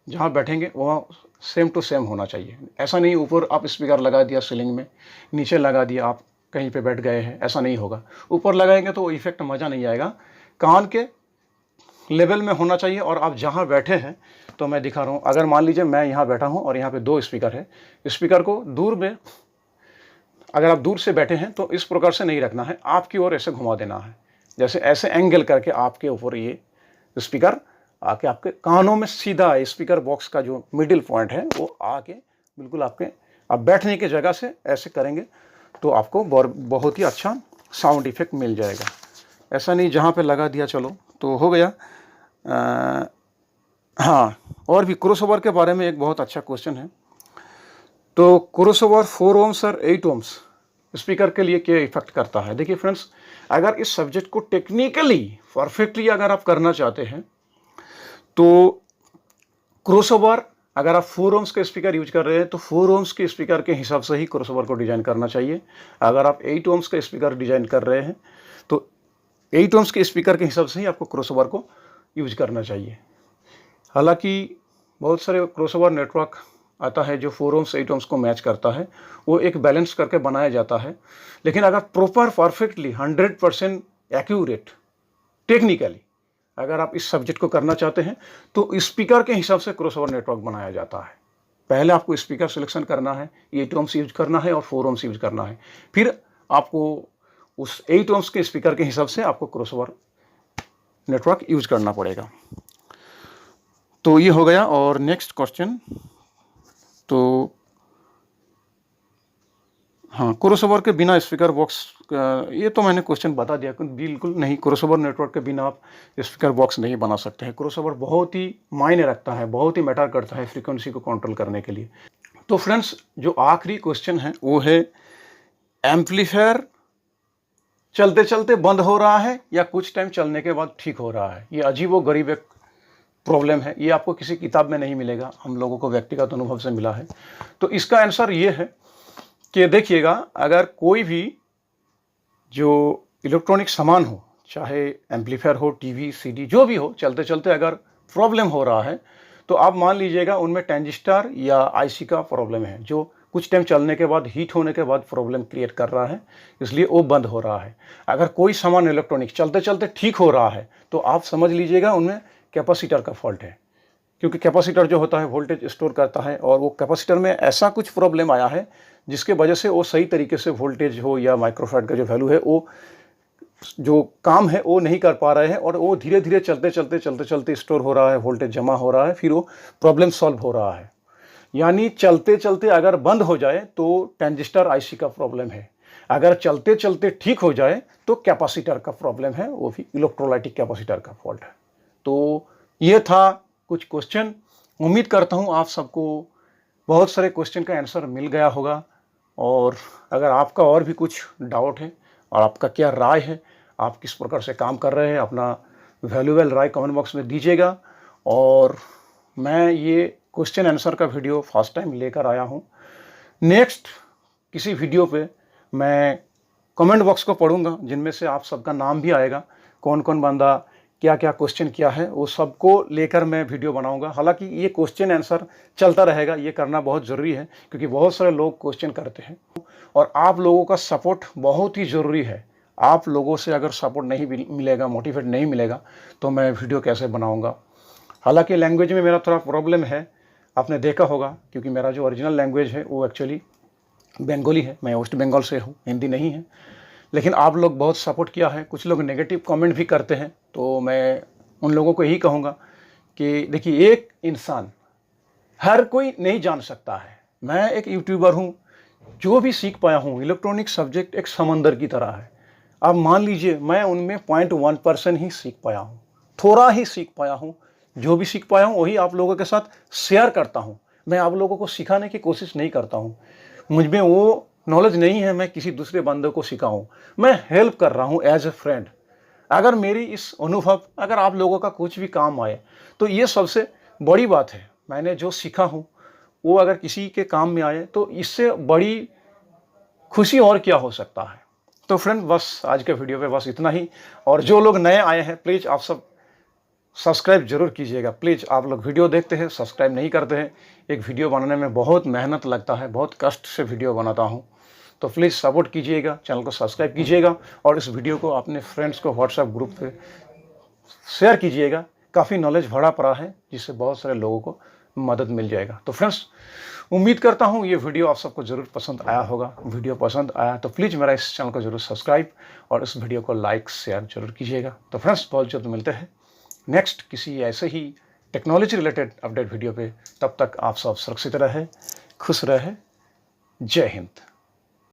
जहाँ बैठेंगे वहाँ सेम टू सेम होना चाहिए। ऐसा नहीं ऊपर आप स्पीकर लगा दिया सीलिंग में, नीचे लगा दिया आप कहीं पे बैठ गए हैं, ऐसा नहीं होगा। ऊपर लगाएंगे तो इफेक्ट मज़ा नहीं आएगा। कान के लेवल में होना चाहिए। और आप जहाँ बैठे हैं, तो मैं दिखा रहा हूँ, अगर मान लीजिए मैं यहाँ बैठा हूँ और यहाँ पे 2 स्पीकर है, स्पीकर को दूर में, अगर आप दूर से बैठे हैं तो इस प्रकार से नहीं रखना है, आपकी ओर ऐसे घुमा देना है, जैसे ऐसे एंगल करके आपके ऊपर ये स्पीकर आके आपके कानों में सीधा स्पीकर बॉक्स का जो मिडिल पॉइंट है वो आके बिल्कुल आपके आप बैठने की जगह से ऐसे करेंगे तो आपको बहुत ही अच्छा साउंड इफेक्ट मिल जाएगा। ऐसा नहीं जहाँ पे लगा दिया चलो तो हो गया। हाँ, और भी क्रॉसओवर के बारे में एक बहुत अच्छा क्वेश्चन है। तो क्रॉसओवर 4 ohms और 8 ohms स्पीकर के लिए क्या इफेक्ट करता है। देखिए फ्रेंड्स, अगर इस सब्जेक्ट को टेक्निकली परफेक्टली अगर आप करना चाहते हैं तो क्रॉसओवर, अगर आप 4 ohms के स्पीकर यूज कर रहे हैं तो 4 ohms के स्पीकर के हिसाब से ही क्रॉसओवर को डिजाइन करना चाहिए। अगर आप 8 ohms के स्पीकर डिजाइन कर रहे हैं तो 8 ohms के स्पीकर के हिसाब से ही आपको क्रॉसओवर को यूज करना चाहिए। हालांकि बहुत सारे क्रॉसओवर नेटवर्क आता है जो 4 ohms 8 ohms को मैच करता है, वो एक बैलेंस करके बनाया जाता है। लेकिन अगर प्रॉपर परफेक्टली 100% एक्यूरेट टेक्निकली अगर आप इस सब्जेक्ट को करना चाहते हैं तो स्पीकर के हिसाब से क्रॉसओवर नेटवर्क बनाया जाता है। पहले आपको स्पीकर सिलेक्शन करना है, 8 ohms यूज करना है और 4 ohms यूज करना है, फिर आपको उस 8 ohms के स्पीकर के हिसाब से आपको क्रॉसओवर नेटवर्क यूज करना पड़ेगा। तो ये हो गया। और नेक्स्ट क्वेश्चन, तो हाँ, क्रॉसओवर के बिना स्पीकर बॉक्स ये तो मैंने क्वेश्चन बता दिया, बिल्कुल नहीं, क्रॉसओवर नेटवर्क के बिना आप स्पीकर बॉक्स नहीं बना सकते हैं। क्रॉसओवर बहुत ही मायने रखता है, बहुत ही मैटर करता है फ्रीक्वेंसी को कंट्रोल करने के लिए। तो फ्रेंड्स, जो आखिरी क्वेश्चन है वो है, एम्पलीफायर चलते चलते बंद हो रहा है या कुछ टाइम चलने के बाद ठीक हो रहा है? ये अजीबोगरीब एक प्रॉब्लम है, ये आपको किसी किताब में नहीं मिलेगा, हम लोगों को व्यक्तिगत अनुभव से मिला है। तो इसका आंसर ये है कि देखिएगा, अगर कोई भी जो इलेक्ट्रॉनिक सामान हो, चाहे एम्पलीफायर हो, टीवी, सीडी, जो भी हो, चलते चलते अगर प्रॉब्लम हो रहा है तो आप मान लीजिएगा उनमें ट्रांजिस्टर या आईसी का प्रॉब्लम है, जो कुछ टाइम चलने के बाद, हीट होने के बाद प्रॉब्लम क्रिएट कर रहा है, इसलिए वो बंद हो रहा है। अगर कोई सामान इलेक्ट्रॉनिक चलते चलते ठीक हो रहा है तो आप समझ लीजिएगा उनमें कैपेसिटर का फॉल्ट है, क्योंकि कैपेसिटर जो होता है वोल्टेज स्टोर करता है, और वो कैपेसिटर में ऐसा कुछ प्रॉब्लम आया है जिसके वजह से वो सही तरीके से वोल्टेज हो या माइक्रोफैराड का जो वैल्यू है, वो जो काम है वो नहीं कर पा रहे हैं, और वो धीरे धीरे चलते चलते स्टोर हो रहा है, वोल्टेज जमा हो रहा है, फिर वो प्रॉब्लम सॉल्व हो रहा है। यानी चलते चलते अगर बंद हो जाए तो ट्रांजिस्टर आईसी का प्रॉब्लम है, अगर चलते चलते ठीक हो जाए तो कैपेसिटर का प्रॉब्लम है, वो भी इलेक्ट्रोलाइटिक कैपेसिटर का फॉल्ट है। तो ये था कुछ क्वेश्चन। उम्मीद करता हूँ आप सबको बहुत सारे क्वेश्चन का आंसर मिल गया होगा, और अगर आपका और भी कुछ डाउट है और आपका क्या राय है, आप किस प्रकार से काम कर रहे हैं, अपना वैल्यूएबल राय कमेंट बॉक्स में दीजिएगा। और मैं ये क्वेश्चन आंसर का वीडियो फर्स्ट टाइम लेकर आया हूँ। नेक्स्ट किसी वीडियो पे मैं कमेंट बॉक्स को पढ़ूंगा, जिनमें से आप सबका नाम भी आएगा, कौन कौन बंदा क्या क्या क्वेश्चन किया है, वो सबको लेकर मैं वीडियो बनाऊंगा। हालांकि ये क्वेश्चन आंसर चलता रहेगा, ये करना बहुत ज़रूरी है, क्योंकि बहुत सारे लोग क्वेश्चन करते हैं और आप लोगों का सपोर्ट बहुत ही ज़रूरी है। आप लोगों से अगर सपोर्ट नहीं मिलेगा, मोटिवेट नहीं मिलेगा, तो मैं वीडियो कैसे बनाऊँगा। हालांकि लैंग्वेज में मेरा थोड़ा प्रॉब्लम है, आपने देखा होगा, क्योंकि मेरा जो ओरिजिनल लैंग्वेज है वो एक्चुअली बंगाली है, मैं वेस्ट बंगाल से हूँ, हिंदी नहीं है। लेकिन आप लोग बहुत सपोर्ट किया है, कुछ लोग नेगेटिव कमेंट भी करते हैं, तो मैं उन लोगों को यही कहूँगा कि देखिए, एक इंसान हर कोई नहीं जान सकता है। मैं एक यूट्यूबर हूँ, जो भी सीख पाया हूँ, इलेक्ट्रॉनिक सब्जेक्ट एक समंदर की तरह है। अब मान लीजिए मैं उनमें 0.1% ही सीख पाया हूँ, थोड़ा ही सीख पाया हूँ। जो भी सीख पाया हूँ वही आप लोगों के साथ शेयर करता हूँ। मैं आप लोगों को सिखाने की कोशिश नहीं करता हूँ, मुझ में वो नॉलेज नहीं है मैं किसी दूसरे बंदे को सिखाऊं, मैं हेल्प कर रहा हूं एज ए फ्रेंड। अगर मेरी इस अनुभव, अगर आप लोगों का कुछ भी काम आए, तो ये सबसे बड़ी बात है। मैंने जो सीखा हूं वो अगर किसी के काम में आए, तो इससे बड़ी खुशी और क्या हो सकता है। तो फ्रेंड, बस आज के वीडियो पे बस इतना ही। और जो लोग नए आए हैं, प्लीज़ आप सब सब्सक्राइब जरूर कीजिएगा। प्लीज़, आप लोग वीडियो देखते हैं, सब्सक्राइब नहीं करते हैं। एक वीडियो बनाने में बहुत मेहनत लगता है, बहुत कष्ट से वीडियो बनाता हूं, तो प्लीज़ सपोर्ट कीजिएगा, चैनल को सब्सक्राइब कीजिएगा, और इस वीडियो को अपने फ्रेंड्स को व्हाट्सएप ग्रुप पे शेयर कीजिएगा। काफ़ी नॉलेज भरा पड़ा है, जिससे बहुत सारे लोगों को मदद मिल जाएगा। तो फ्रेंड्स, उम्मीद करता हूँ ये वीडियो आप सबको ज़रूर पसंद आया होगा। वीडियो पसंद आया तो प्लीज़ मेरा इस चैनल को ज़रूर सब्सक्राइब और इस वीडियो को लाइक शेयर जरूर कीजिएगा। तो फ्रेंड्स, बहुत जल्द मिलते हैं नेक्स्ट किसी ऐसे ही टेक्नोलॉजी रिलेटेड अपडेट वीडियो पे। तब तक आप सब सुरक्षित रहे, खुश रहे। जय हिंद।